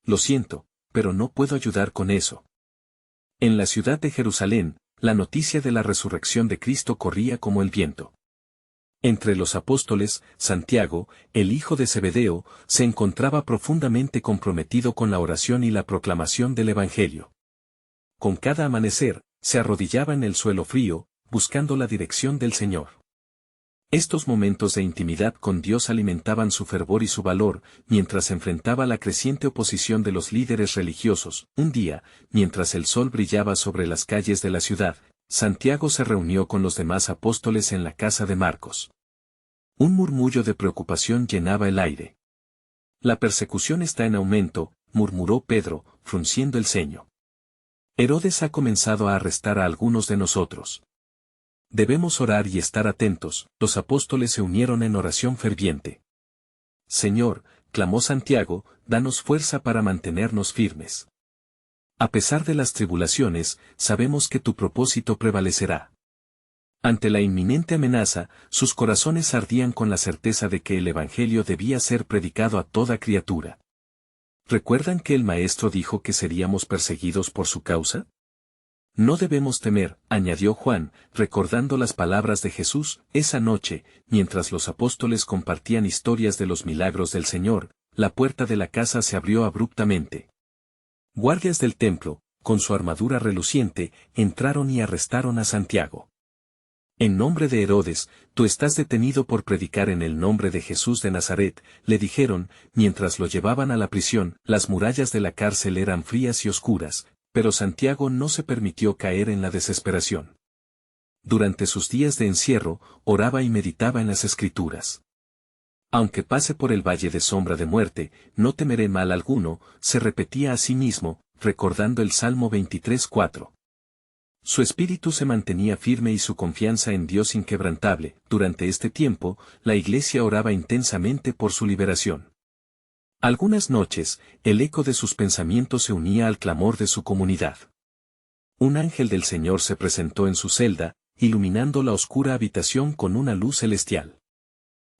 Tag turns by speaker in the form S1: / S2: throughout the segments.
S1: lo siento, pero no puedo ayudar con eso. En la ciudad de Jerusalén, la noticia de la resurrección de Cristo corría como el viento. Entre los apóstoles, Santiago, el hijo de Zebedeo, se encontraba profundamente comprometido con la oración y la proclamación del Evangelio. Con cada amanecer, se arrodillaba en el suelo frío, buscando la dirección del Señor. Estos momentos de intimidad con Dios alimentaban su fervor y su valor, mientras enfrentaba la creciente oposición de los líderes religiosos. Un día, mientras el sol brillaba sobre las calles de la ciudad, Santiago se reunió con los demás apóstoles en la casa de Marcos. Un murmullo de preocupación llenaba el aire. La persecución está en aumento, murmuró Pedro, frunciendo el ceño. Herodes ha comenzado a arrestar a algunos de nosotros. Debemos orar y estar atentos. Los apóstoles se unieron en oración ferviente. Señor, clamó Santiago, danos fuerza para mantenernos firmes. A pesar de las tribulaciones, sabemos que tu propósito prevalecerá. Ante la inminente amenaza, sus corazones ardían con la certeza de que el Evangelio debía ser predicado a toda criatura. ¿Recuerdan que el Maestro dijo que seríamos perseguidos por su causa? No debemos temer, añadió Juan, recordando las palabras de Jesús. Esa noche, mientras los apóstoles compartían historias de los milagros del Señor, la puerta de la casa se abrió abruptamente. Guardias del templo, con su armadura reluciente, entraron y arrestaron a Santiago. En nombre de Herodes, tú estás detenido por predicar en el nombre de Jesús de Nazaret, le dijeron, mientras lo llevaban a la prisión. Las murallas de la cárcel eran frías y oscuras, pero Santiago no se permitió caer en la desesperación. Durante sus días de encierro, oraba y meditaba en las Escrituras. Aunque pase por el valle de sombra de muerte, no temeré mal alguno, se repetía a sí mismo, recordando el Salmo 23:4. Su espíritu se mantenía firme y su confianza en Dios inquebrantable. Durante este tiempo, la iglesia oraba intensamente por su liberación. Algunas noches, el eco de sus pensamientos se unía al clamor de su comunidad. Un ángel del Señor se presentó en su celda, iluminando la oscura habitación con una luz celestial.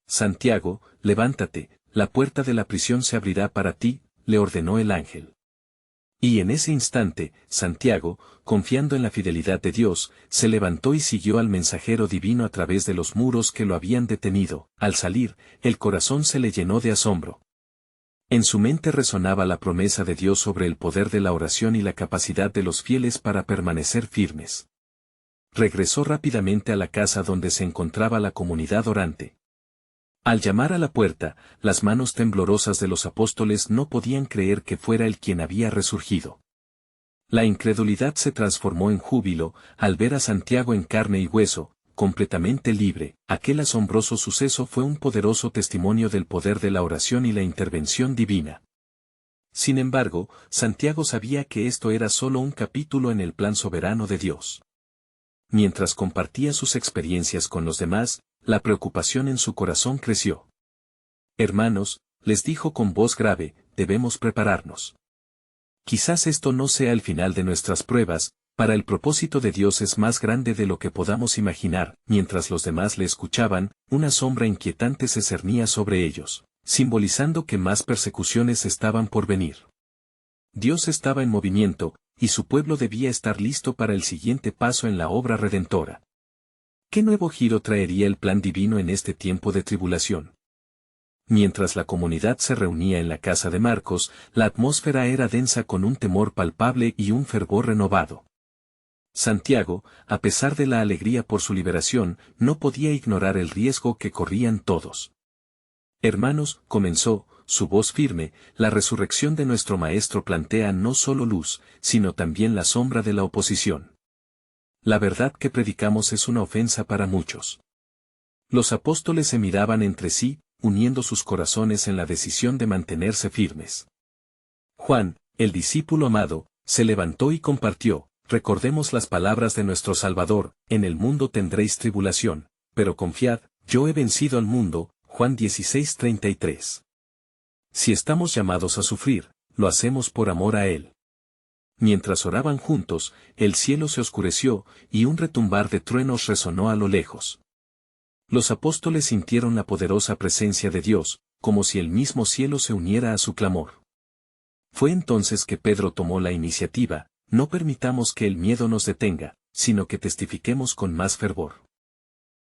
S1: Santiago, levántate, la puerta de la prisión se abrirá para ti, le ordenó el ángel. Y en ese instante, Santiago, confiando en la fidelidad de Dios, se levantó y siguió al mensajero divino a través de los muros que lo habían detenido. Al salir, el corazón se le llenó de asombro. En su mente resonaba la promesa de Dios sobre el poder de la oración y la capacidad de los fieles para permanecer firmes. Regresó rápidamente a la casa donde se encontraba la comunidad orante. Al llamar a la puerta, las manos temblorosas de los apóstoles no podían creer que fuera él quien había resurgido. La incredulidad se transformó en júbilo al ver a Santiago en carne y hueso, completamente libre. Aquel asombroso suceso fue un poderoso testimonio del poder de la oración y la intervención divina. Sin embargo, Santiago sabía que esto era solo un capítulo en el plan soberano de Dios. Mientras compartía sus experiencias con los demás, la preocupación en su corazón creció. Hermanos, les dijo con voz grave, debemos prepararnos. Quizás esto no sea el final de nuestras pruebas, para el propósito de Dios es más grande de lo que podamos imaginar. Mientras los demás le escuchaban, una sombra inquietante se cernía sobre ellos, simbolizando que más persecuciones estaban por venir. Dios estaba en movimiento, y su pueblo debía estar listo para el siguiente paso en la obra redentora. ¿Qué nuevo giro traería el plan divino en este tiempo de tribulación? Mientras la comunidad se reunía en la casa de Marcos, la atmósfera era densa con un temor palpable y un fervor renovado. Santiago, a pesar de la alegría por su liberación, no podía ignorar el riesgo que corrían todos. Hermanos, comenzó, su voz firme, la resurrección de nuestro Maestro plantea no solo luz, sino también la sombra de la oposición. La verdad que predicamos es una ofensa para muchos. Los apóstoles se miraban entre sí, uniendo sus corazones en la decisión de mantenerse firmes. Juan, el discípulo amado, se levantó y compartió, recordemos las palabras de nuestro Salvador, en el mundo tendréis tribulación, pero confiad, yo he vencido al mundo, Juan 16:33. Si estamos llamados a sufrir, lo hacemos por amor a Él. Mientras oraban juntos, el cielo se oscureció, y un retumbar de truenos resonó a lo lejos. Los apóstoles sintieron la poderosa presencia de Dios, como si el mismo cielo se uniera a su clamor. Fue entonces que Pedro tomó la iniciativa: no permitamos que el miedo nos detenga, sino que testifiquemos con más fervor.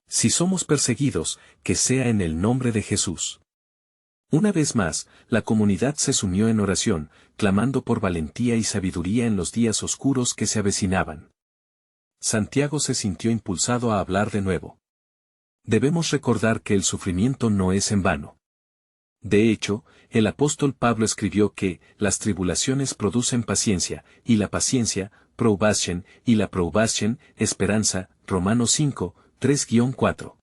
S1: Si somos perseguidos, que sea en el nombre de Jesús. Una vez más, la comunidad se sumió en oración, clamando por valentía y sabiduría en los días oscuros que se avecinaban. Santiago se sintió impulsado a hablar de nuevo. Debemos recordar que el sufrimiento no es en vano. De hecho, el apóstol Pablo escribió que las tribulaciones producen paciencia, y la paciencia, probation, y la probation, esperanza, Romanos 5, 3-4.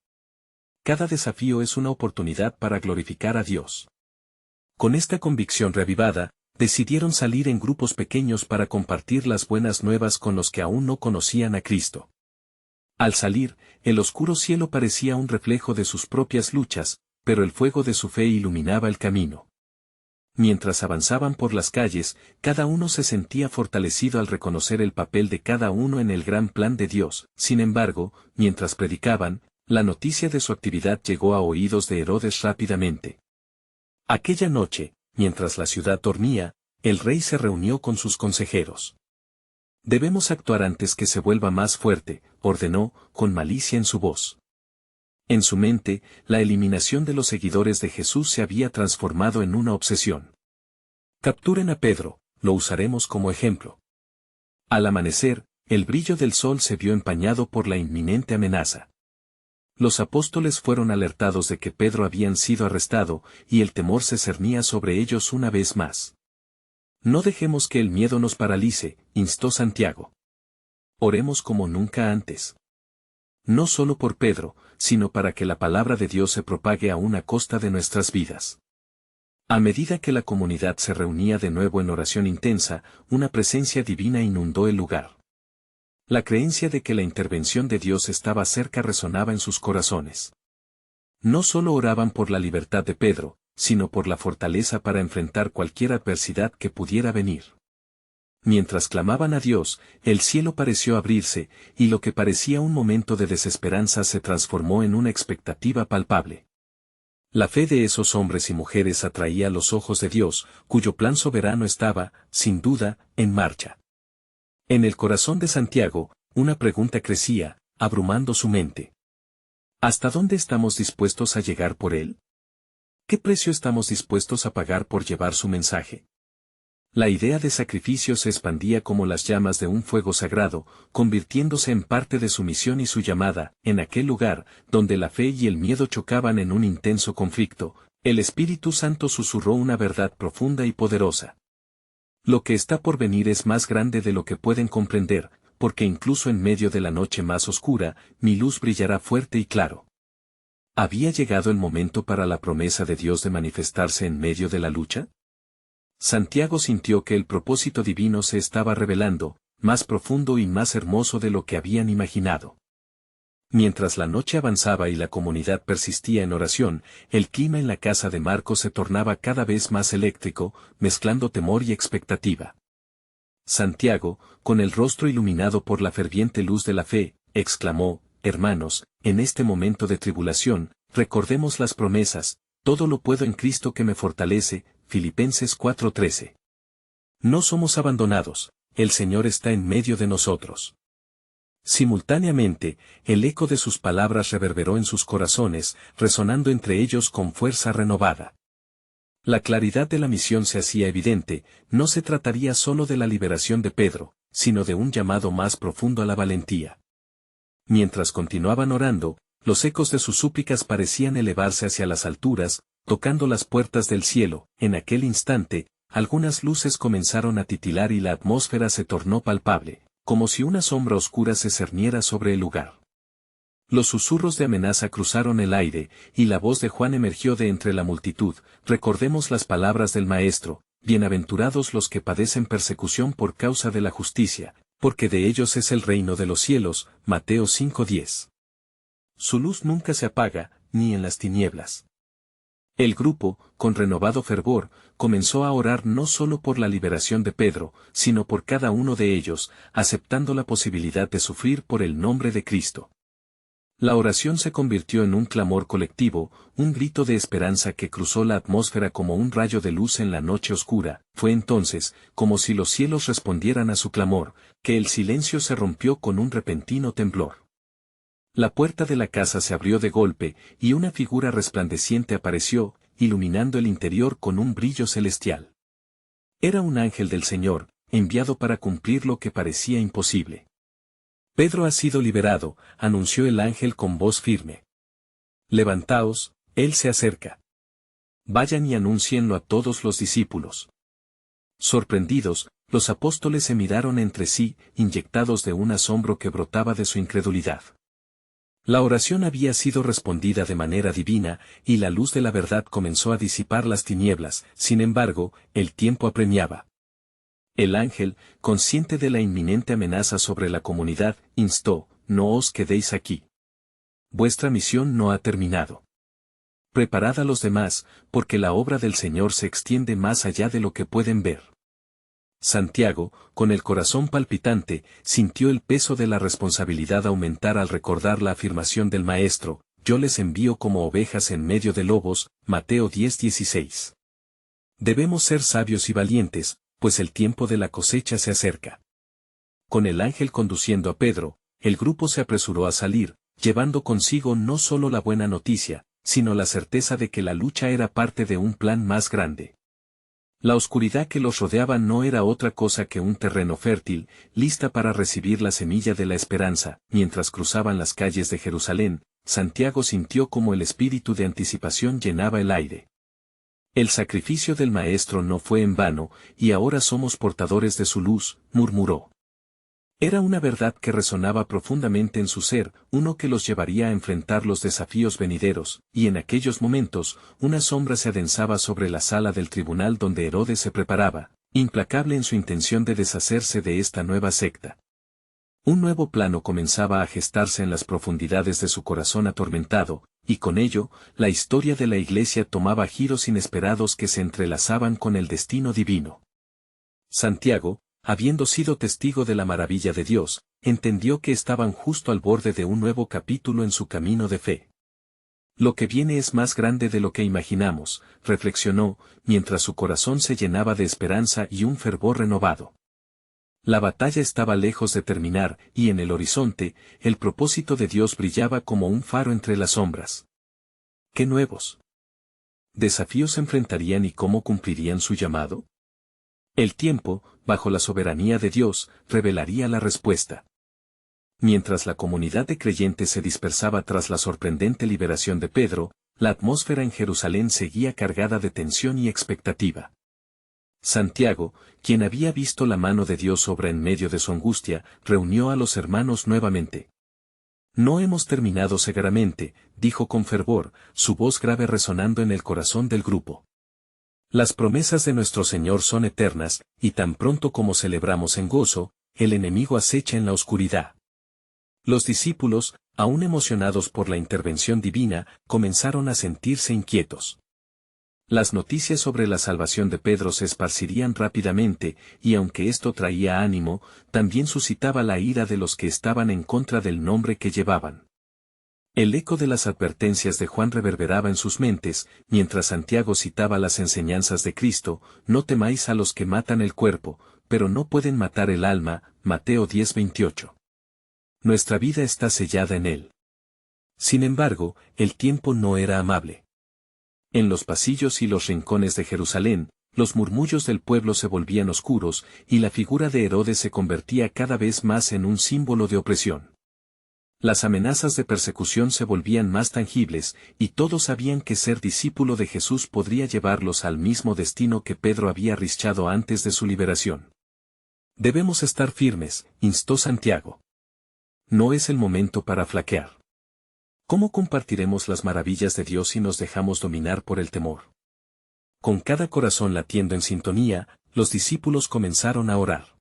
S1: Cada desafío es una oportunidad para glorificar a Dios. Con esta convicción reavivada, decidieron salir en grupos pequeños para compartir las buenas nuevas con los que aún no conocían a Cristo. Al salir, el oscuro cielo parecía un reflejo de sus propias luchas, pero el fuego de su fe iluminaba el camino. Mientras avanzaban por las calles, cada uno se sentía fortalecido al reconocer el papel de cada uno en el gran plan de Dios. Sin embargo, mientras predicaban, la noticia de su actividad llegó a oídos de Herodes rápidamente. Aquella noche, mientras la ciudad dormía, el rey se reunió con sus consejeros. Debemos actuar antes que se vuelva más fuerte, ordenó, con malicia en su voz. En su mente, la eliminación de los seguidores de Jesús se había transformado en una obsesión. Capturen a Pedro, lo usaremos como ejemplo. Al amanecer, el brillo del sol se vio empañado por la inminente amenaza. Los apóstoles fueron alertados de que Pedro había sido arrestado, y el temor se cernía sobre ellos una vez más. No dejemos que el miedo nos paralice, instó Santiago. Oremos como nunca antes. No solo por Pedro, sino para que la palabra de Dios se propague aún a costa de nuestras vidas. A medida que la comunidad se reunía de nuevo en oración intensa, una presencia divina inundó el lugar. La creencia de que la intervención de Dios estaba cerca resonaba en sus corazones. No solo oraban por la libertad de Pedro, sino por la fortaleza para enfrentar cualquier adversidad que pudiera venir. Mientras clamaban a Dios, el cielo pareció abrirse, y lo que parecía un momento de desesperanza se transformó en una expectativa palpable. La fe de esos hombres y mujeres atraía los ojos de Dios, cuyo plan soberano estaba, sin duda, en marcha. En el corazón de Santiago, una pregunta crecía, abrumando su mente. ¿Hasta dónde estamos dispuestos a llegar por él? ¿Qué precio estamos dispuestos a pagar por llevar su mensaje? La idea de sacrificio se expandía como las llamas de un fuego sagrado, convirtiéndose en parte de su misión y su llamada. En aquel lugar, donde la fe y el miedo chocaban en un intenso conflicto, el Espíritu Santo susurró una verdad profunda y poderosa. Lo que está por venir es más grande de lo que pueden comprender, porque incluso en medio de la noche más oscura, mi luz brillará fuerte y claro. ¿Había llegado el momento para la promesa de Dios de manifestarse en medio de la lucha? Santiago sintió que el propósito divino se estaba revelando, más profundo y más hermoso de lo que habían imaginado. Mientras la noche avanzaba y la comunidad persistía en oración, el clima en la casa de Marcos se tornaba cada vez más eléctrico, mezclando temor y expectativa. Santiago, con el rostro iluminado por la ferviente luz de la fe, exclamó: «Hermanos, en este momento de tribulación, recordemos las promesas: todo lo puedo en Cristo que me fortalece». Filipenses 4:13. No somos abandonados, el Señor está en medio de nosotros. Simultáneamente, el eco de sus palabras reverberó en sus corazones, resonando entre ellos con fuerza renovada. La claridad de la misión se hacía evidente: no se trataría solo de la liberación de Pedro, sino de un llamado más profundo a la valentía. Mientras continuaban orando, los ecos de sus súplicas parecían elevarse hacia las alturas, tocando las puertas del cielo. En aquel instante, algunas luces comenzaron a titilar y la atmósfera se tornó palpable, como si una sombra oscura se cerniera sobre el lugar. Los susurros de amenaza cruzaron el aire, y la voz de Juan emergió de entre la multitud: recordemos las palabras del Maestro: bienaventurados los que padecen persecución por causa de la justicia, porque de ellos es el reino de los cielos. Mateo 5:10. Su luz nunca se apaga, ni en las tinieblas. El grupo, con renovado fervor, comenzó a orar no solo por la liberación de Pedro, sino por cada uno de ellos, aceptando la posibilidad de sufrir por el nombre de Cristo. La oración se convirtió en un clamor colectivo, un grito de esperanza que cruzó la atmósfera como un rayo de luz en la noche oscura. Fue entonces, como si los cielos respondieran a su clamor, que el silencio se rompió con un repentino temblor. La puerta de la casa se abrió de golpe, y una figura resplandeciente apareció, iluminando el interior con un brillo celestial. Era un ángel del Señor, enviado para cumplir lo que parecía imposible. Pedro ha sido liberado, anunció el ángel con voz firme. Levantaos, él se acerca. Vayan y anúncienlo a todos los discípulos. Sorprendidos, los apóstoles se miraron entre sí, inyectados de un asombro que brotaba de su incredulidad. La oración había sido respondida de manera divina, y la luz de la verdad comenzó a disipar las tinieblas. Sin embargo, el tiempo apremiaba. El ángel, consciente de la inminente amenaza sobre la comunidad, instó: no os quedéis aquí. Vuestra misión no ha terminado. Preparad a los demás, porque la obra del Señor se extiende más allá de lo que pueden ver. Santiago, con el corazón palpitante, sintió el peso de la responsabilidad aumentar al recordar la afirmación del Maestro: yo les envío como ovejas en medio de lobos, Mateo 10:16. Debemos ser sabios y valientes, pues el tiempo de la cosecha se acerca. Con el ángel conduciendo a Pedro, el grupo se apresuró a salir, llevando consigo no solo la buena noticia, sino la certeza de que la lucha era parte de un plan más grande. La oscuridad que los rodeaba no era otra cosa que un terreno fértil, lista para recibir la semilla de la esperanza. Mientras cruzaban las calles de Jerusalén, Santiago sintió como el espíritu de anticipación llenaba el aire. El sacrificio del Maestro no fue en vano, y ahora somos portadores de su luz, murmuró. Era una verdad que resonaba profundamente en su ser, uno que los llevaría a enfrentar los desafíos venideros, y en aquellos momentos, una sombra se adensaba sobre la sala del tribunal donde Herodes se preparaba, implacable en su intención de deshacerse de esta nueva secta. Un nuevo plano comenzaba a gestarse en las profundidades de su corazón atormentado, y con ello, la historia de la Iglesia tomaba giros inesperados que se entrelazaban con el destino divino. Santiago, habiendo sido testigo de la maravilla de Dios, entendió que estaban justo al borde de un nuevo capítulo en su camino de fe. Lo que viene es más grande de lo que imaginamos, reflexionó, mientras su corazón se llenaba de esperanza y un fervor renovado. La batalla estaba lejos de terminar, y en el horizonte, el propósito de Dios brillaba como un faro entre las sombras. ¿Qué nuevos desafíos enfrentarían y cómo cumplirían su llamado? El tiempo, bajo la soberanía de Dios, revelaría la respuesta. Mientras la comunidad de creyentes se dispersaba tras la sorprendente liberación de Pedro, la atmósfera en Jerusalén seguía cargada de tensión y expectativa. Santiago, quien había visto la mano de Dios obra en medio de su angustia, reunió a los hermanos nuevamente. No hemos terminado severamente, dijo con fervor, su voz grave resonando en el corazón del grupo. Las promesas de nuestro Señor son eternas, y tan pronto como celebramos en gozo, el enemigo acecha en la oscuridad. Los discípulos, aún emocionados por la intervención divina, comenzaron a sentirse inquietos. Las noticias sobre la salvación de Pedro se esparcirían rápidamente, y aunque esto traía ánimo, también suscitaba la ira de los que estaban en contra del nombre que llevaban. El eco de las advertencias de Juan reverberaba en sus mentes, mientras Santiago citaba las enseñanzas de Cristo: no temáis a los que matan el cuerpo, pero no pueden matar el alma, Mateo 10:28. Nuestra vida está sellada en él. Sin embargo, el tiempo no era amable. En los pasillos y los rincones de Jerusalén, los murmullos del pueblo se volvían oscuros, y la figura de Herodes se convertía cada vez más en un símbolo de opresión. Las amenazas de persecución se volvían más tangibles, y todos sabían que ser discípulo de Jesús podría llevarlos al mismo destino que Pedro había riscado antes de su liberación. Debemos estar firmes, instó Santiago. No es el momento para flaquear. ¿Cómo compartiremos las maravillas de Dios si nos dejamos dominar por el temor? Con cada corazón latiendo en sintonía, los discípulos comenzaron a orar.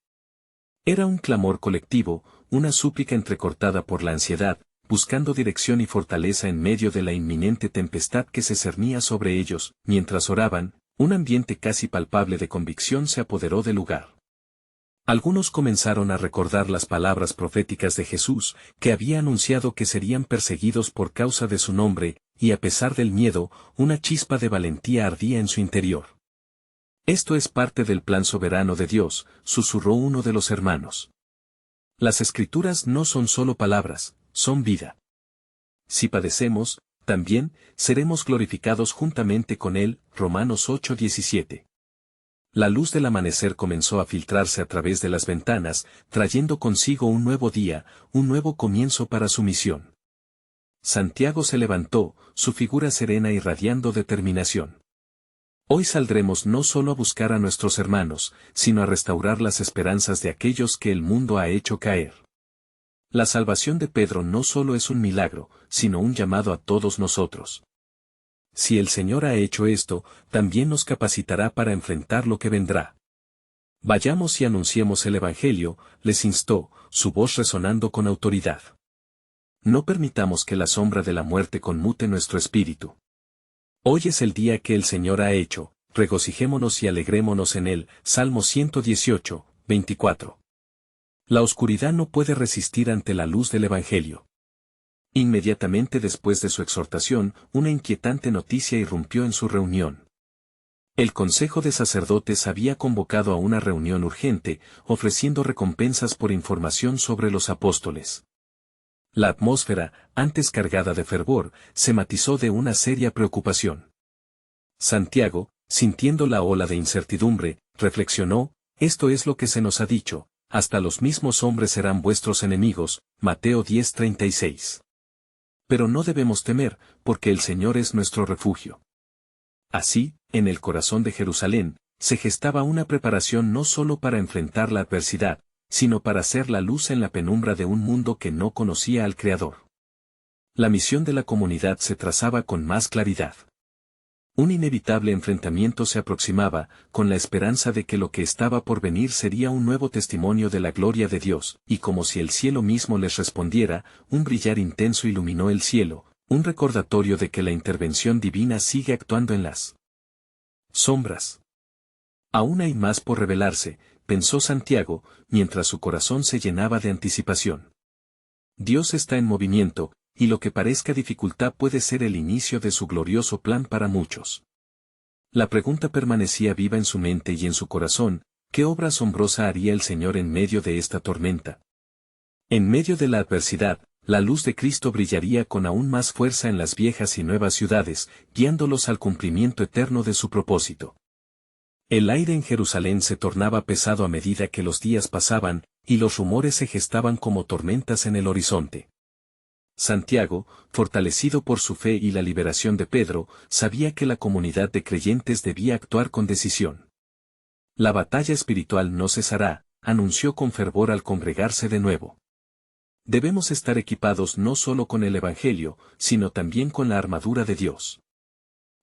S1: Era un clamor colectivo, una súplica entrecortada por la ansiedad, buscando dirección y fortaleza en medio de la inminente tempestad que se cernía sobre ellos. Mientras oraban, un ambiente casi palpable de convicción se apoderó del lugar. Algunos comenzaron a recordar las palabras proféticas de Jesús, que había anunciado que serían perseguidos por causa de su nombre, y a pesar del miedo, una chispa de valentía ardía en su interior. Esto es parte del plan soberano de Dios, susurró uno de los hermanos. Las Escrituras no son solo palabras, son vida. Si padecemos, también seremos glorificados juntamente con Él. Romanos 8:17. La luz del amanecer comenzó a filtrarse a través de las ventanas, trayendo consigo un nuevo día, un nuevo comienzo para su misión. Santiago se levantó, su figura serena irradiando determinación. Hoy saldremos no solo a buscar a nuestros hermanos, sino a restaurar las esperanzas de aquellos que el mundo ha hecho caer. La salvación de Pedro no solo es un milagro, sino un llamado a todos nosotros. Si el Señor ha hecho esto, también nos capacitará para enfrentar lo que vendrá. Vayamos y anunciemos el Evangelio, les instó, su voz resonando con autoridad. No permitamos que la sombra de la muerte conmute nuestro espíritu. Hoy es el día que el Señor ha hecho, regocijémonos y alegrémonos en él. Salmo 118, 24. La oscuridad no puede resistir ante la luz del Evangelio. Inmediatamente después de su exhortación, una inquietante noticia irrumpió en su reunión. El Consejo de Sacerdotes había convocado a una reunión urgente, ofreciendo recompensas por información sobre los apóstoles. La atmósfera, antes cargada de fervor, se matizó de una seria preocupación. Santiago, sintiendo la ola de incertidumbre, reflexionó, esto es lo que se nos ha dicho, hasta los mismos hombres serán vuestros enemigos. Mateo 10:36. Pero no debemos temer, porque el Señor es nuestro refugio. Así, en el corazón de Jerusalén, se gestaba una preparación no solo para enfrentar la adversidad, sino para ser la luz en la penumbra de un mundo que no conocía al Creador. La misión de la comunidad se trazaba con más claridad. Un inevitable enfrentamiento se aproximaba, con la esperanza de que lo que estaba por venir sería un nuevo testimonio de la gloria de Dios, y como si el cielo mismo les respondiera, un brillar intenso iluminó el cielo, un recordatorio de que la intervención divina sigue actuando en las sombras. Aún hay más por revelarse, pensó Santiago, mientras su corazón se llenaba de anticipación. Dios está en movimiento, y lo que parezca dificultad puede ser el inicio de su glorioso plan para muchos. La pregunta permanecía viva en su mente y en su corazón, ¿qué obra asombrosa haría el Señor en medio de esta tormenta? En medio de la adversidad, la luz de Cristo brillaría con aún más fuerza en las viejas y nuevas ciudades, guiándolos al cumplimiento eterno de su propósito. El aire en Jerusalén se tornaba pesado a medida que los días pasaban, y los rumores se gestaban como tormentas en el horizonte. Santiago, fortalecido por su fe y la liberación de Pedro, sabía que la comunidad de creyentes debía actuar con decisión. La batalla espiritual no cesará, anunció con fervor al congregarse de nuevo. Debemos estar equipados no solo con el Evangelio, sino también con la armadura de Dios.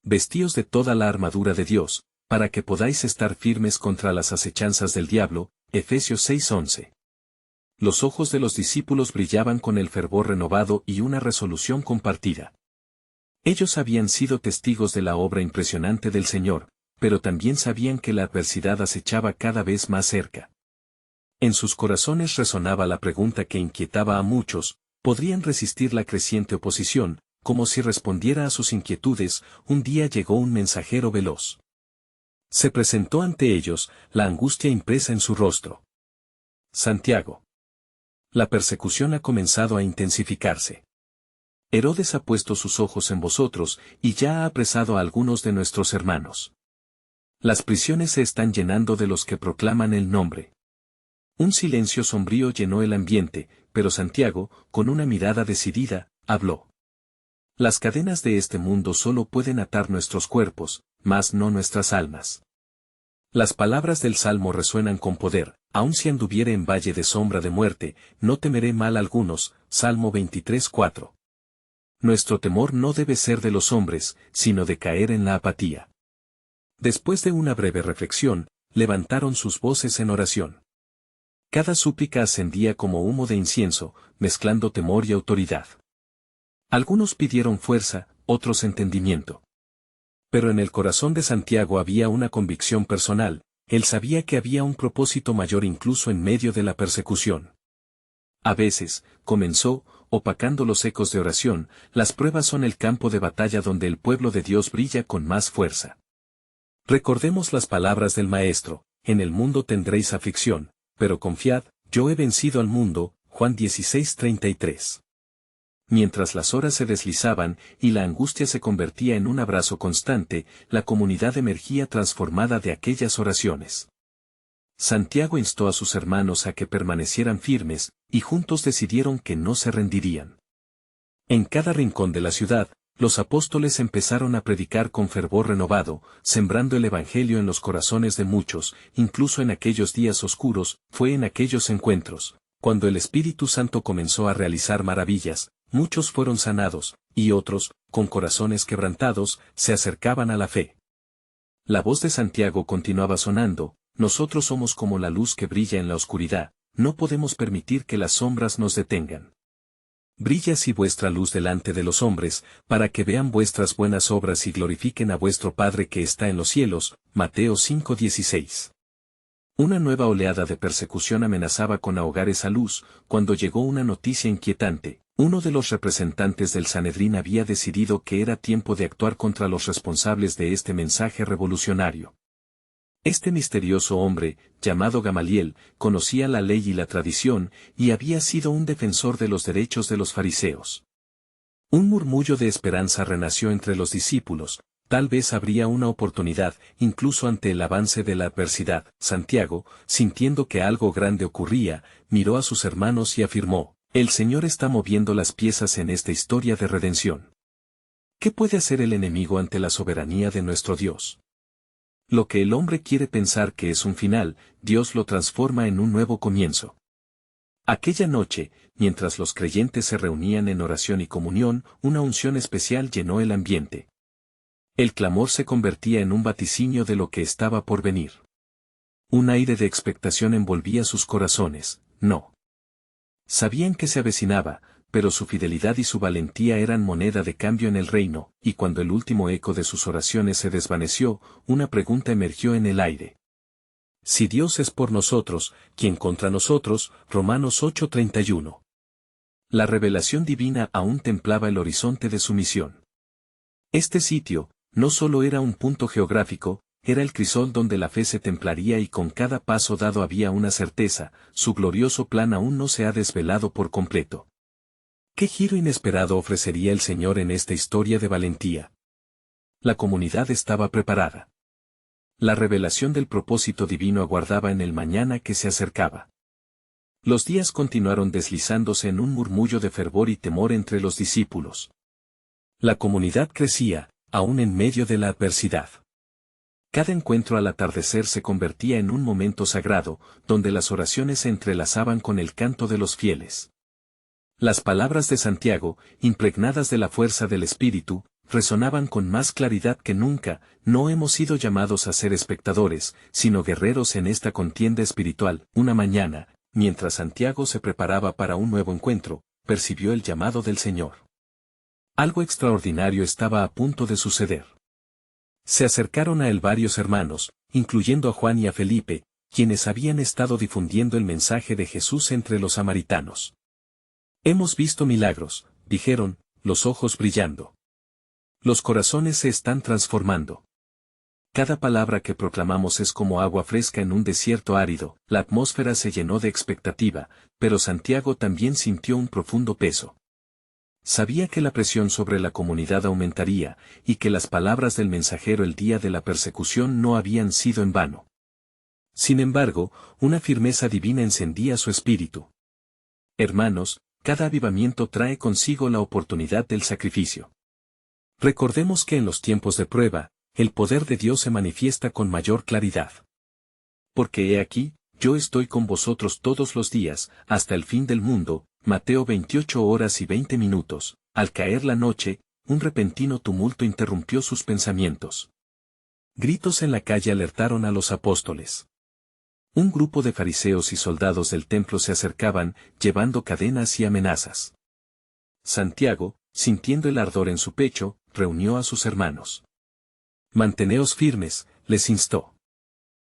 S1: Vestíos de toda la armadura de Dios, para que podáis estar firmes contra las acechanzas del diablo. Efesios 6:11. Los ojos de los discípulos brillaban con el fervor renovado y una resolución compartida. Ellos habían sido testigos de la obra impresionante del Señor, pero también sabían que la adversidad acechaba cada vez más cerca. En sus corazones resonaba la pregunta que inquietaba a muchos, ¿podrían resistir la creciente oposición? Como si respondiera a sus inquietudes, un día llegó un mensajero veloz. Se presentó ante ellos, la angustia impresa en su rostro. Santiago. La persecución ha comenzado a intensificarse. Herodes ha puesto sus ojos en vosotros, y ya ha apresado a algunos de nuestros hermanos. Las prisiones se están llenando de los que proclaman el nombre. Un silencio sombrío llenó el ambiente, pero Santiago, con una mirada decidida, habló. Las cadenas de este mundo solo pueden atar nuestros cuerpos, mas no nuestras almas. Las palabras del Salmo resuenan con poder, aun si anduviere en valle de sombra de muerte, no temeré mal algunos. Salmo 23:4. Nuestro temor no debe ser de los hombres, sino de caer en la apatía. Después de una breve reflexión, levantaron sus voces en oración. Cada súplica ascendía como humo de incienso, mezclando temor y autoridad. Algunos pidieron fuerza, otros entendimiento. Pero en el corazón de Santiago había una convicción personal, él sabía que había un propósito mayor incluso en medio de la persecución. A veces, comenzó, opacando los ecos de oración, las pruebas son el campo de batalla donde el pueblo de Dios brilla con más fuerza. Recordemos las palabras del Maestro: en el mundo tendréis aflicción, pero confiad, yo he vencido al mundo. Juan 16:33. Mientras las horas se deslizaban y la angustia se convertía en un abrazo constante, la comunidad emergía transformada de aquellas oraciones. Santiago instó a sus hermanos a que permanecieran firmes, y juntos decidieron que no se rendirían. En cada rincón de la ciudad, los apóstoles empezaron a predicar con fervor renovado, sembrando el Evangelio en los corazones de muchos. Incluso en aquellos días oscuros, fue en aquellos encuentros, cuando el Espíritu Santo comenzó a realizar maravillas, muchos fueron sanados, y otros, con corazones quebrantados, se acercaban a la fe. La voz de Santiago continuaba sonando: nosotros somos como la luz que brilla en la oscuridad, no podemos permitir que las sombras nos detengan. Brilla así vuestra luz delante de los hombres, para que vean vuestras buenas obras y glorifiquen a vuestro Padre que está en los cielos. Mateo 5:16. Una nueva oleada de persecución amenazaba con ahogar esa luz, cuando llegó una noticia inquietante: uno de los representantes del Sanedrín había decidido que era tiempo de actuar contra los responsables de este mensaje revolucionario. Este misterioso hombre, llamado Gamaliel, conocía la ley y la tradición, y había sido un defensor de los derechos de los fariseos. Un murmullo de esperanza renació entre los discípulos: tal vez habría una oportunidad, incluso ante el avance de la adversidad. Santiago, sintiendo que algo grande ocurría, miró a sus hermanos y afirmó: el Señor está moviendo las piezas en esta historia de redención. ¿Qué puede hacer el enemigo ante la soberanía de nuestro Dios? Lo que el hombre quiere pensar que es un final, Dios lo transforma en un nuevo comienzo. Aquella noche, mientras los creyentes se reunían en oración y comunión, una unción especial llenó el ambiente. El clamor se convertía en un vaticinio de lo que estaba por venir. Un aire de expectación envolvía sus corazones. No sabían que se avecinaba, pero su fidelidad y su valentía eran moneda de cambio en el reino, y cuando el último eco de sus oraciones se desvaneció, una pregunta emergió en el aire: si Dios es por nosotros, ¿quién contra nosotros? Romanos 8:31. La revelación divina aún templaba el horizonte de su misión. Este sitio, no solo era un punto geográfico, era el crisol donde la fe se templaría, y con cada paso dado había una certeza: su glorioso plan aún no se ha desvelado por completo. ¿Qué giro inesperado ofrecería el Señor en esta historia de valentía? La comunidad estaba preparada. La revelación del propósito divino aguardaba en el mañana que se acercaba. Los días continuaron deslizándose en un murmullo de fervor y temor entre los discípulos. La comunidad crecía, aún en medio de la adversidad. Cada encuentro al atardecer se convertía en un momento sagrado, donde las oraciones se entrelazaban con el canto de los fieles. Las palabras de Santiago, impregnadas de la fuerza del Espíritu, resonaban con más claridad que nunca: no hemos sido llamados a ser espectadores, sino guerreros en esta contienda espiritual. Una mañana, mientras Santiago se preparaba para un nuevo encuentro, percibió el llamado del Señor. Algo extraordinario estaba a punto de suceder. Se acercaron a él varios hermanos, incluyendo a Juan y a Felipe, quienes habían estado difundiendo el mensaje de Jesús entre los samaritanos. Hemos visto milagros, dijeron, los ojos brillando. Los corazones se están transformando. Cada palabra que proclamamos es como agua fresca en un desierto árido. La atmósfera se llenó de expectativa, pero Santiago también sintió un profundo peso. Sabía que la presión sobre la comunidad aumentaría, y que las palabras del mensajero el día de la persecución no habían sido en vano. Sin embargo, una firmeza divina encendía su espíritu. Hermanos, cada avivamiento trae consigo la oportunidad del sacrificio. Recordemos que en los tiempos de prueba, el poder de Dios se manifiesta con mayor claridad. Porque he aquí, yo estoy con vosotros todos los días, hasta el fin del mundo. Mateo 28:20. Al caer la noche, un repentino tumulto interrumpió sus pensamientos. Gritos en la calle alertaron a los apóstoles. Un grupo de fariseos y soldados del templo se acercaban, llevando cadenas y amenazas. Santiago, sintiendo el ardor en su pecho, reunió a sus hermanos. Manteneos firmes, les instó.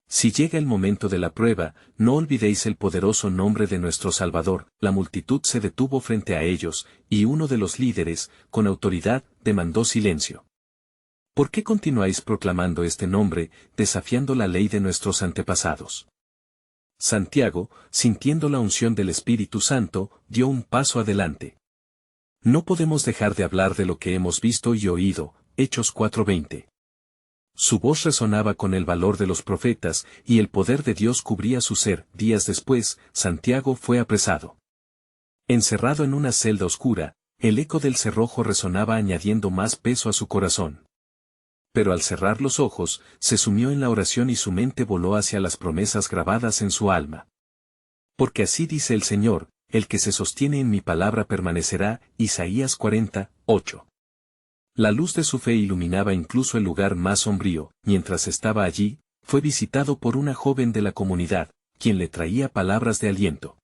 S1: Si llega el momento de la prueba, no olvidéis el poderoso nombre de nuestro Salvador. La multitud se detuvo frente a ellos, y uno de los líderes, con autoridad, demandó silencio. ¿Por qué continuáis proclamando este nombre, desafiando la ley de nuestros antepasados? Santiago, sintiendo la unción del Espíritu Santo, dio un paso adelante. No podemos dejar de hablar de lo que hemos visto y oído. Hechos 4:20. Su voz resonaba con el valor de los profetas, y el poder de Dios cubría su ser. Días después, Santiago fue apresado. Encerrado en una celda oscura, el eco del cerrojo resonaba añadiendo más peso a su corazón. Pero al cerrar los ojos, se sumió en la oración y su mente voló hacia las promesas grabadas en su alma. Porque así dice el Señor, el que se sostiene en mi palabra permanecerá. Isaías 40:8. La luz de su fe iluminaba incluso el lugar más sombrío. Mientras estaba allí, fue visitado por una joven de la comunidad, quien le traía palabras de aliento.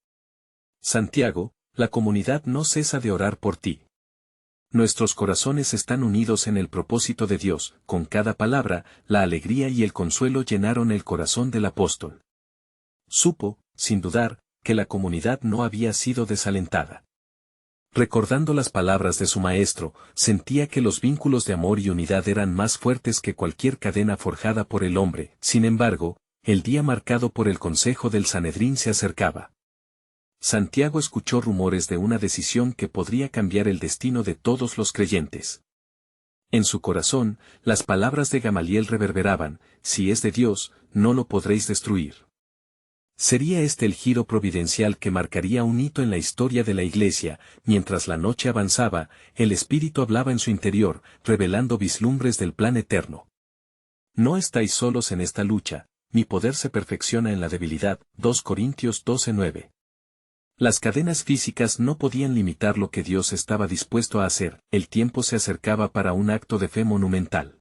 S1: Santiago, la comunidad no cesa de orar por ti. Nuestros corazones están unidos en el propósito de Dios. Con cada palabra, la alegría y el consuelo llenaron el corazón del apóstol. Supo, sin dudar, que la comunidad no había sido desalentada. Recordando las palabras de su maestro, sentía que los vínculos de amor y unidad eran más fuertes que cualquier cadena forjada por el hombre. Sin embargo, el día marcado por el consejo del Sanedrín se acercaba. Santiago escuchó rumores de una decisión que podría cambiar el destino de todos los creyentes. En su corazón, las palabras de Gamaliel reverberaban: si es de Dios, no lo podréis destruir. Sería este el giro providencial que marcaría un hito en la historia de la Iglesia. Mientras la noche avanzaba, el Espíritu hablaba en su interior, revelando vislumbres del plan eterno. No estáis solos en esta lucha, mi poder se perfecciona en la debilidad. 2 Corintios 12:9. Las cadenas físicas no podían limitar lo que Dios estaba dispuesto a hacer. El tiempo se acercaba para un acto de fe monumental.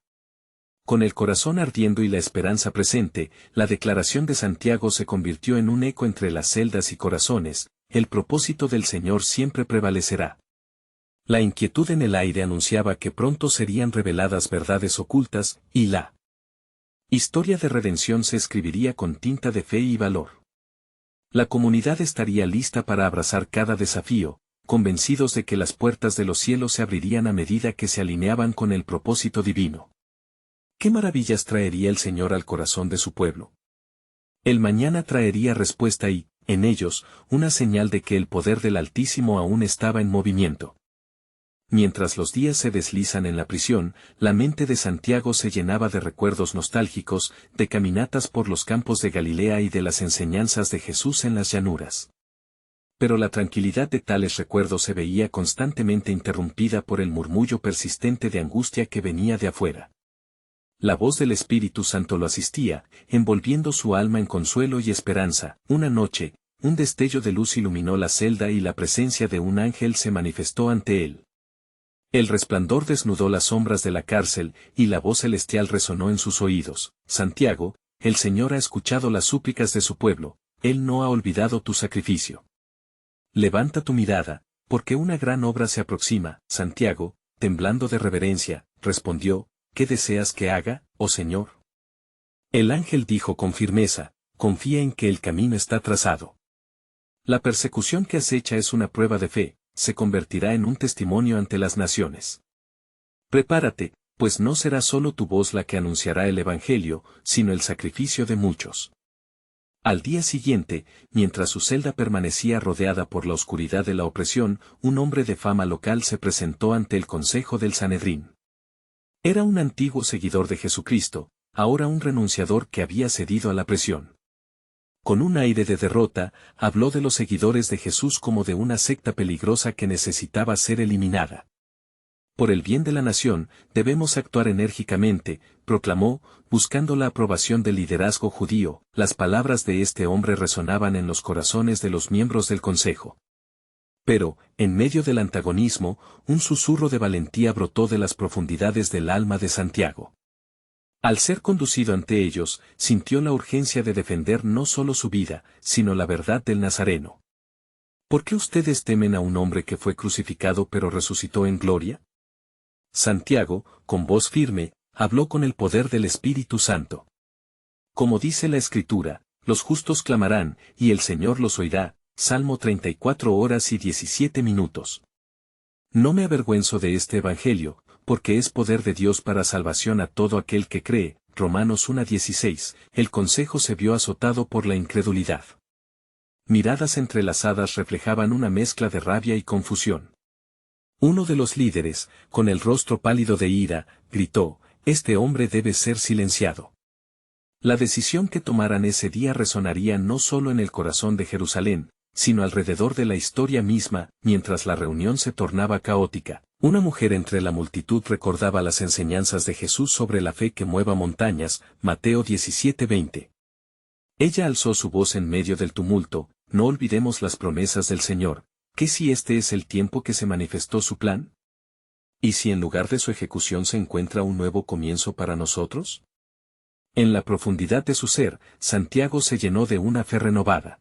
S1: Con el corazón ardiendo y la esperanza presente, la declaración de Santiago se convirtió en un eco entre las celdas y corazones: el propósito del Señor siempre prevalecerá. La inquietud en el aire anunciaba que pronto serían reveladas verdades ocultas, y la historia de redención se escribiría con tinta de fe y valor. La comunidad estaría lista para abrazar cada desafío, convencidos de que las puertas de los cielos se abrirían a medida que se alineaban con el propósito divino. ¿Qué maravillas traería el Señor al corazón de su pueblo? El mañana traería respuesta y, en ellos, una señal de que el poder del Altísimo aún estaba en movimiento. Mientras los días se deslizan en la prisión, la mente de Santiago se llenaba de recuerdos nostálgicos, de caminatas por los campos de Galilea y de las enseñanzas de Jesús en las llanuras. Pero la tranquilidad de tales recuerdos se veía constantemente interrumpida por el murmullo persistente de angustia que venía de afuera. La voz del Espíritu Santo lo asistía, envolviendo su alma en consuelo y esperanza. Una noche, un destello de luz iluminó la celda y la presencia de un ángel se manifestó ante él. El resplandor desnudó las sombras de la cárcel, y la voz celestial resonó en sus oídos: Santiago, el Señor ha escuchado las súplicas de su pueblo, Él no ha olvidado tu sacrificio. Levanta tu mirada, porque una gran obra se aproxima. Santiago, temblando de reverencia, respondió: ¿qué deseas que haga, oh Señor? El ángel dijo con firmeza: confía en que el camino está trazado. La persecución que acecha es una prueba de fe, se convertirá en un testimonio ante las naciones. Prepárate, pues no será solo tu voz la que anunciará el Evangelio, sino el sacrificio de muchos. Al día siguiente, mientras su celda permanecía rodeada por la oscuridad de la opresión, un hombre de fama local se presentó ante el consejo del Sanedrín. Era un antiguo seguidor de Jesucristo, ahora un renunciador que había cedido a la presión. Con un aire de derrota, habló de los seguidores de Jesús como de una secta peligrosa que necesitaba ser eliminada. Por el bien de la nación, debemos actuar enérgicamente, proclamó, buscando la aprobación del liderazgo judío. Las palabras de este hombre resonaban en los corazones de los miembros del consejo. Pero, en medio del antagonismo, un susurro de valentía brotó de las profundidades del alma de Santiago. Al ser conducido ante ellos, sintió la urgencia de defender no solo su vida, sino la verdad del Nazareno. ¿Por qué ustedes temen a un hombre que fue crucificado pero resucitó en gloria? Santiago, con voz firme, habló con el poder del Espíritu Santo. Como dice la Escritura, los justos clamarán, y el Señor los oirá. Salmo 34 horas y 17 minutos. No me avergüenzo de este Evangelio, porque es poder de Dios para salvación a todo aquel que cree. Romanos 1:16. El consejo se vio azotado por la incredulidad. Miradas entrelazadas reflejaban una mezcla de rabia y confusión. Uno de los líderes, con el rostro pálido de ira, gritó: «Este hombre debe ser silenciado». La decisión que tomaran ese día resonaría no solo en el corazón de Jerusalén, sino alrededor de la historia misma. Mientras la reunión se tornaba caótica, una mujer entre la multitud recordaba las enseñanzas de Jesús sobre la fe que mueva montañas, Mateo 17:20. Ella alzó su voz en medio del tumulto: «No olvidemos las promesas del Señor. ¿Qué si este es el tiempo que se manifestó su plan? ¿Y si en lugar de su ejecución se encuentra un nuevo comienzo para nosotros?». En la profundidad de su ser, Santiago se llenó de una fe renovada.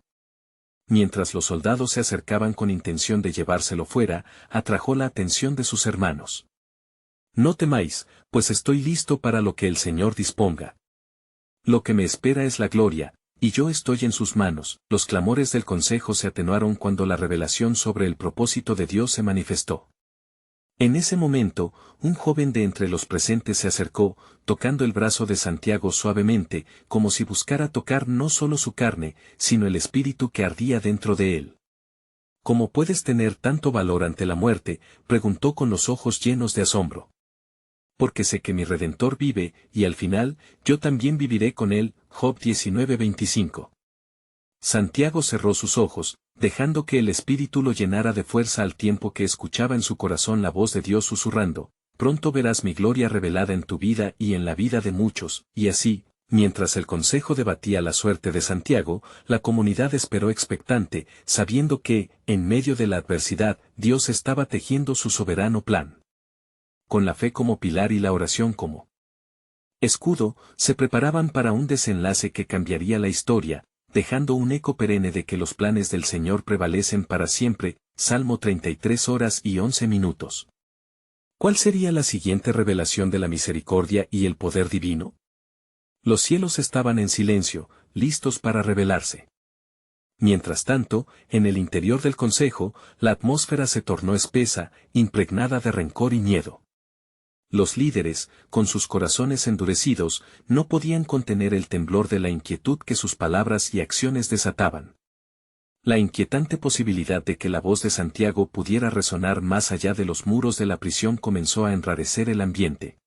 S1: Mientras los soldados se acercaban con intención de llevárselo fuera, atrajo la atención de sus hermanos. «No temáis, pues estoy listo para lo que el Señor disponga. Lo que me espera es la gloria, y yo estoy en sus manos». Los clamores del consejo se atenuaron cuando la revelación sobre el propósito de Dios se manifestó. En ese momento, un joven de entre los presentes se acercó, tocando el brazo de Santiago suavemente, como si buscara tocar no solo su carne, sino el espíritu que ardía dentro de él. «¿Cómo puedes tener tanto valor ante la muerte?», preguntó con los ojos llenos de asombro. «Porque sé que mi Redentor vive, y al final, yo también viviré con él». Job 19:25. Santiago cerró sus ojos, dejando que el Espíritu lo llenara de fuerza al tiempo que escuchaba en su corazón la voz de Dios susurrando: «Pronto verás mi gloria revelada en tu vida y en la vida de muchos». Y así, mientras el consejo debatía la suerte de Santiago, la comunidad esperó expectante, sabiendo que, en medio de la adversidad, Dios estaba tejiendo su soberano plan. Con la fe como pilar y la oración como escudo, se preparaban para un desenlace que cambiaría la historia, dejando un eco perenne de que los planes del Señor prevalecen para siempre. Salmo 33 horas y 11 minutos. ¿Cuál sería la siguiente revelación de la misericordia y el poder divino? Los cielos estaban en silencio, listos para revelarse. Mientras tanto, en el interior del consejo, la atmósfera se tornó espesa, impregnada de rencor y miedo. Los líderes, con sus corazones endurecidos, no podían contener el temblor de la inquietud que sus palabras y acciones desataban. La inquietante posibilidad de que la voz de Santiago pudiera resonar más allá de los muros de la prisión comenzó a enrarecer el ambiente.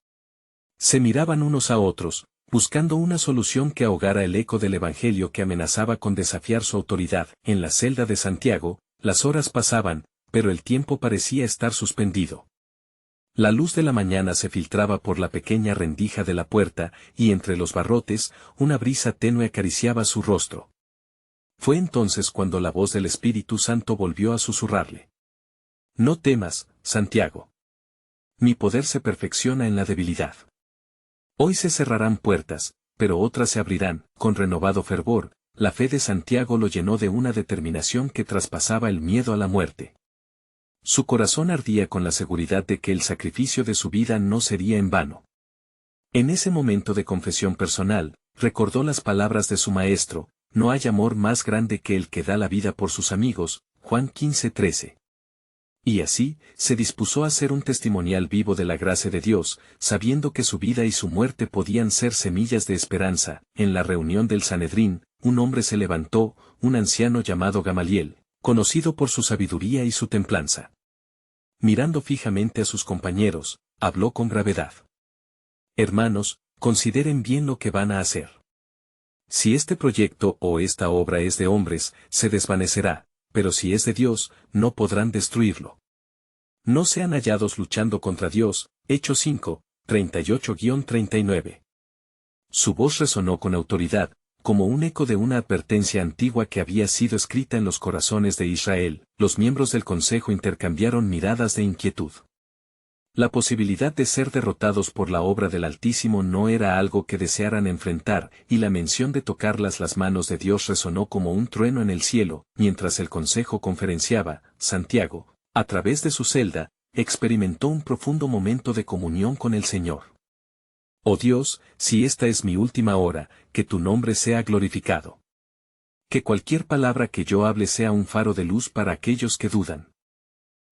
S1: Se miraban unos a otros, buscando una solución que ahogara el eco del Evangelio que amenazaba con desafiar su autoridad. En la celda de Santiago, las horas pasaban, pero el tiempo parecía estar suspendido. La luz de la mañana se filtraba por la pequeña rendija de la puerta, y entre los barrotes, una brisa tenue acariciaba su rostro. Fue entonces cuando la voz del Espíritu Santo volvió a susurrarle: «No temas, Santiago. Mi poder se perfecciona en la debilidad. Hoy se cerrarán puertas, pero otras se abrirán». Con renovado fervor, la fe de Santiago lo llenó de una determinación que traspasaba el miedo a la muerte. Su corazón ardía con la seguridad de que el sacrificio de su vida no sería en vano. En ese momento de confesión personal, recordó las palabras de su maestro: «No hay amor más grande que el que da la vida por sus amigos». Juan 15:13. Y así, se dispuso a ser un testimonial vivo de la gracia de Dios, sabiendo que su vida y su muerte podían ser semillas de esperanza. En la reunión del Sanedrín, un hombre se levantó, un anciano llamado Gamaliel, conocido por su sabiduría y su templanza. Mirando fijamente a sus compañeros, habló con gravedad: «Hermanos, consideren bien lo que van a hacer. Si este proyecto o esta obra es de hombres, se desvanecerá, pero si es de Dios, no podrán destruirlo. No sean hallados luchando contra Dios». Hechos 5, 38-39. Su voz resonó con autoridad, como un eco de una advertencia antigua que había sido escrita en los corazones de Israel. Los miembros del consejo intercambiaron miradas de inquietud. La posibilidad de ser derrotados por la obra del Altísimo no era algo que desearan enfrentar, y la mención de tocar las manos de Dios resonó como un trueno en el cielo. Mientras el consejo conferenciaba, Santiago, a través de su celda, experimentó un profundo momento de comunión con el Señor. Oh Dios, si esta es mi última hora, que tu nombre sea glorificado. Que cualquier palabra que yo hable sea un faro de luz para aquellos que dudan.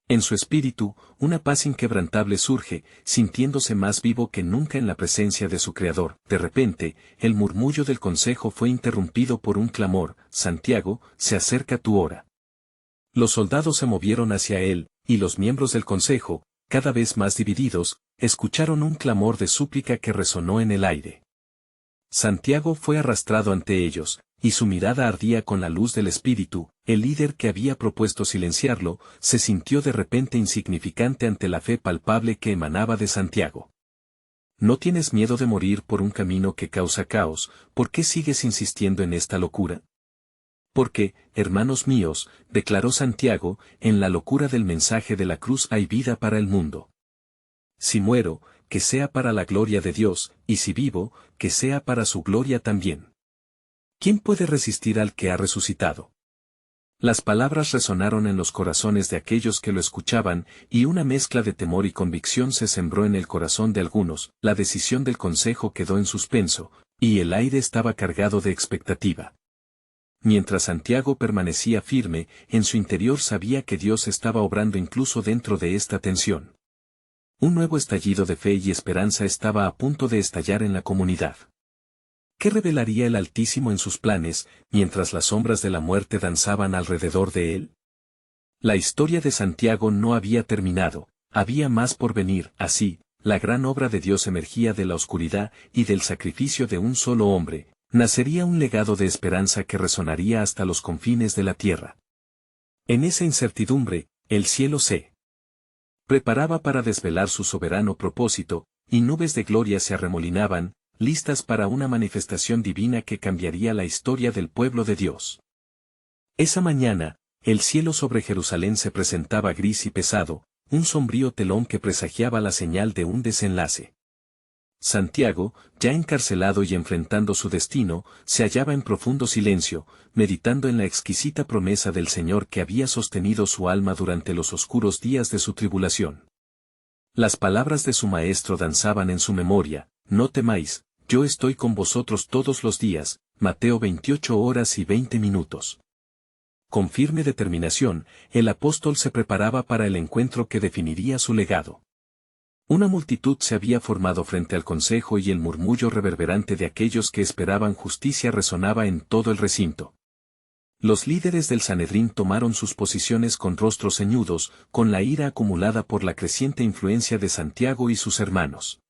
S1: En su espíritu, una paz inquebrantable surge, sintiéndose más vivo que nunca en la presencia de su Creador. De repente, el murmullo del consejo fue interrumpido por un clamor: Santiago, se acerca tu hora. Los soldados se movieron hacia él, y los miembros del consejo, cada vez más divididos, escucharon un clamor de súplica que resonó en el aire. Santiago fue arrastrado ante ellos, y su mirada ardía con la luz del Espíritu. El líder que había propuesto silenciarlo, se sintió de repente insignificante ante la fe palpable que emanaba de Santiago. ¿No tienes miedo de morir por un camino que causa caos? ¿Por qué sigues insistiendo en esta locura? Porque, hermanos míos, declaró Santiago, en la locura del mensaje de la cruz hay vida para el mundo. Si muero, que sea para la gloria de Dios, y si vivo, que sea para su gloria también. ¿Quién puede resistir al que ha resucitado? Las palabras resonaron en los corazones de aquellos que lo escuchaban, y una mezcla de temor y convicción se sembró en el corazón de algunos. La decisión del consejo quedó en suspenso, y el aire estaba cargado de expectativa. Mientras Santiago permanecía firme, en su interior sabía que Dios estaba obrando incluso dentro de esta tensión. Un nuevo estallido de fe y esperanza estaba a punto de estallar en la comunidad. ¿Qué revelaría el Altísimo en sus planes, mientras las sombras de la muerte danzaban alrededor de él? La historia de Santiago no había terminado, había más por venir. Así, la gran obra de Dios emergía de la oscuridad, y del sacrificio de un solo hombre, nacería un legado de esperanza que resonaría hasta los confines de la tierra. En esa incertidumbre, el cielo se preparaba para desvelar su soberano propósito, y nubes de gloria se arremolinaban, listas para una manifestación divina que cambiaría la historia del pueblo de Dios. Esa mañana, el cielo sobre Jerusalén se presentaba gris y pesado, un sombrío telón que presagiaba la señal de un desenlace. Santiago, ya encarcelado y enfrentando su destino, se hallaba en profundo silencio, meditando en la exquisita promesa del Señor que había sostenido su alma durante los oscuros días de su tribulación. Las palabras de su maestro danzaban en su memoria: no temáis, yo estoy con vosotros todos los días, Mateo 28:20. Con firme determinación, el apóstol se preparaba para el encuentro que definiría su legado. Una multitud se había formado frente al consejo y el murmullo reverberante de aquellos que esperaban justicia resonaba en todo el recinto. Los líderes del Sanedrín tomaron sus posiciones con rostros ceñudos, con la ira acumulada por la creciente influencia de Santiago y sus hermanos.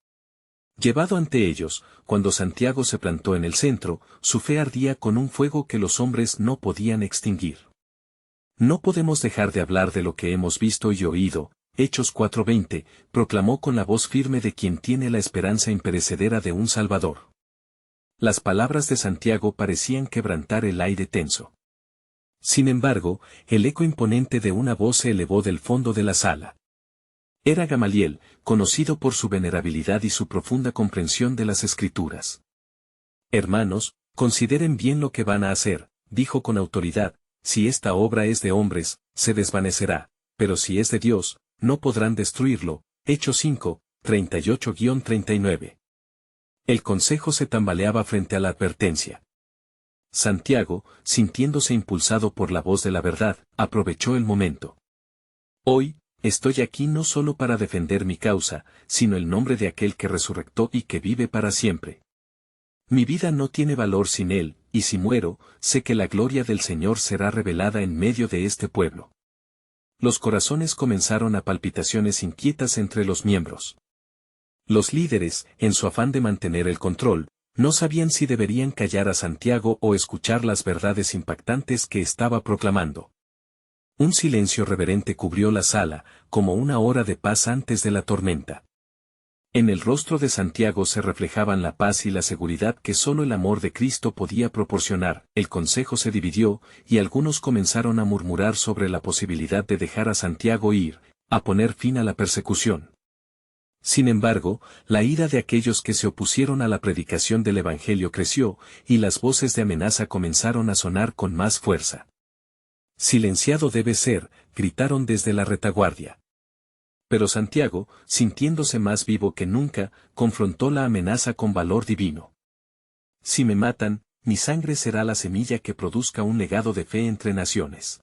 S1: Llevado ante ellos, cuando Santiago se plantó en el centro, su fe ardía con un fuego que los hombres no podían extinguir. No podemos dejar de hablar de lo que hemos visto y oído. Hechos 4:20, proclamó con la voz firme de quien tiene la esperanza imperecedera de un Salvador. Las palabras de Santiago parecían quebrantar el aire tenso. Sin embargo, el eco imponente de una voz se elevó del fondo de la sala. Era Gamaliel, conocido por su venerabilidad y su profunda comprensión de las Escrituras. Hermanos, consideren bien lo que van a hacer, dijo con autoridad: si esta obra es de hombres, se desvanecerá, pero si es de Dios, no podrán destruirlo. Hechos 5, 38-39. El consejo se tambaleaba frente a la advertencia. Santiago, sintiéndose impulsado por la voz de la verdad, aprovechó el momento. Hoy, estoy aquí no solo para defender mi causa, sino el nombre de aquel que resucitó y que vive para siempre. Mi vida no tiene valor sin él, y si muero, sé que la gloria del Señor será revelada en medio de este pueblo. Los corazones comenzaron a palpitaciones inquietas entre los miembros. Los líderes, en su afán de mantener el control, no sabían si deberían callar a Santiago o escuchar las verdades impactantes que estaba proclamando. Un silencio reverente cubrió la sala, como una hora de paz antes de la tormenta. En el rostro de Santiago se reflejaban la paz y la seguridad que solo el amor de Cristo podía proporcionar. El consejo se dividió, y algunos comenzaron a murmurar sobre la posibilidad de dejar a Santiago ir, a poner fin a la persecución. Sin embargo, la ira de aquellos que se opusieron a la predicación del Evangelio creció, y las voces de amenaza comenzaron a sonar con más fuerza. Silenciado debe ser, gritaron desde la retaguardia. Pero Santiago, sintiéndose más vivo que nunca, confrontó la amenaza con valor divino. Si me matan, mi sangre será la semilla que produzca un legado de fe entre naciones.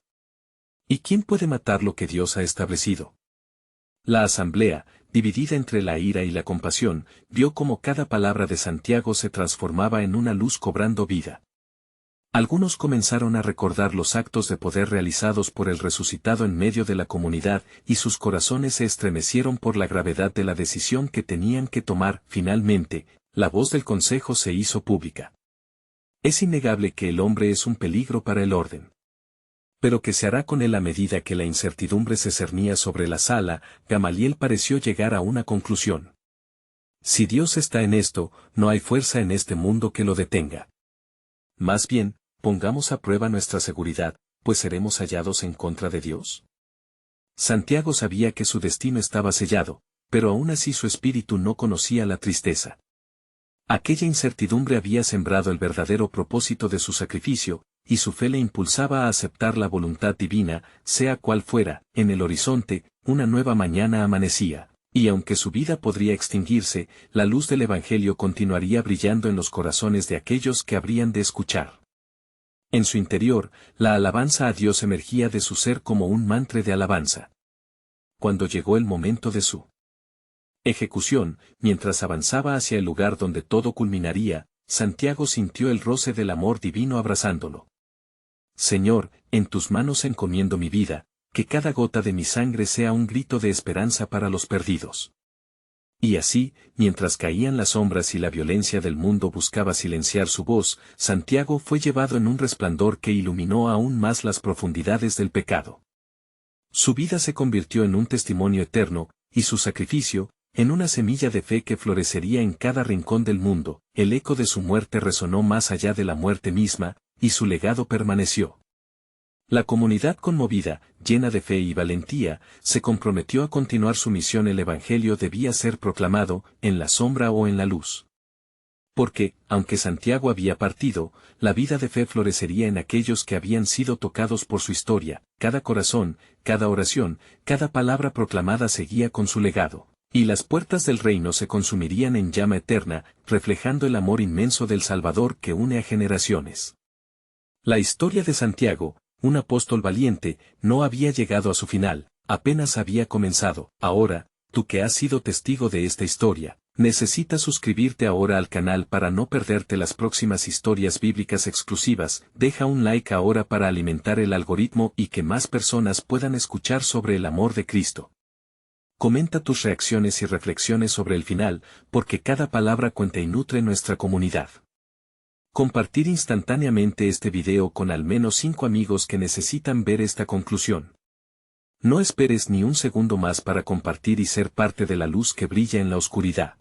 S1: ¿Y quién puede matar lo que Dios ha establecido? La asamblea, dividida entre la ira y la compasión, vio cómo cada palabra de Santiago se transformaba en una luz cobrando vida. Algunos comenzaron a recordar los actos de poder realizados por el resucitado en medio de la comunidad, y sus corazones se estremecieron por la gravedad de la decisión que tenían que tomar. Finalmente, la voz del consejo se hizo pública. Es innegable que el hombre es un peligro para el orden. Pero ¿qué se hará con él a medida que la incertidumbre se cernía sobre la sala? Gamaliel pareció llegar a una conclusión. Si Dios está en esto, no hay fuerza en este mundo que lo detenga. Más bien, pongamos a prueba nuestra seguridad, pues seremos hallados en contra de Dios. Santiago sabía que su destino estaba sellado, pero aún así su espíritu no conocía la tristeza. Aquella incertidumbre había sembrado el verdadero propósito de su sacrificio, y su fe le impulsaba a aceptar la voluntad divina, sea cual fuera. En el horizonte, una nueva mañana amanecía. Y aunque su vida podría extinguirse, la luz del Evangelio continuaría brillando en los corazones de aquellos que habrían de escuchar. En su interior, la alabanza a Dios emergía de su ser como un mantra de alabanza. Cuando llegó el momento de su ejecución, mientras avanzaba hacia el lugar donde todo culminaría, Santiago sintió el roce del amor divino abrazándolo. Señor, en tus manos encomiendo mi vida, que cada gota de mi sangre sea un grito de esperanza para los perdidos. Y así, mientras caían las sombras y la violencia del mundo buscaba silenciar su voz, Santiago fue llevado en un resplandor que iluminó aún más las profundidades del pecado. Su vida se convirtió en un testimonio eterno, y su sacrificio, en una semilla de fe que florecería en cada rincón del mundo. El eco de su muerte resonó más allá de la muerte misma, y su legado permaneció. La comunidad conmovida, llena de fe y valentía, se comprometió a continuar su misión. El Evangelio debía ser proclamado, en la sombra o en la luz. Porque, aunque Santiago había partido, la vida de fe florecería en aquellos que habían sido tocados por su historia. Cada corazón, cada oración, cada palabra proclamada seguía con su legado. Y las puertas del reino se consumirían en llama eterna, reflejando el amor inmenso del Salvador que une a generaciones. La historia de Santiago, un apóstol valiente, no había llegado a su final, apenas había comenzado. Ahora, tú que has sido testigo de esta historia, necesitas suscribirte ahora al canal para no perderte las próximas historias bíblicas exclusivas. Deja un like ahora para alimentar el algoritmo y que más personas puedan escuchar sobre el amor de Cristo. Comenta tus reacciones y reflexiones sobre el final, porque cada palabra cuenta y nutre nuestra comunidad. Compartir instantáneamente este video con al menos 5 amigos que necesitan ver esta conclusión. No esperes ni un segundo más para compartir y ser parte de la luz que brilla en la oscuridad.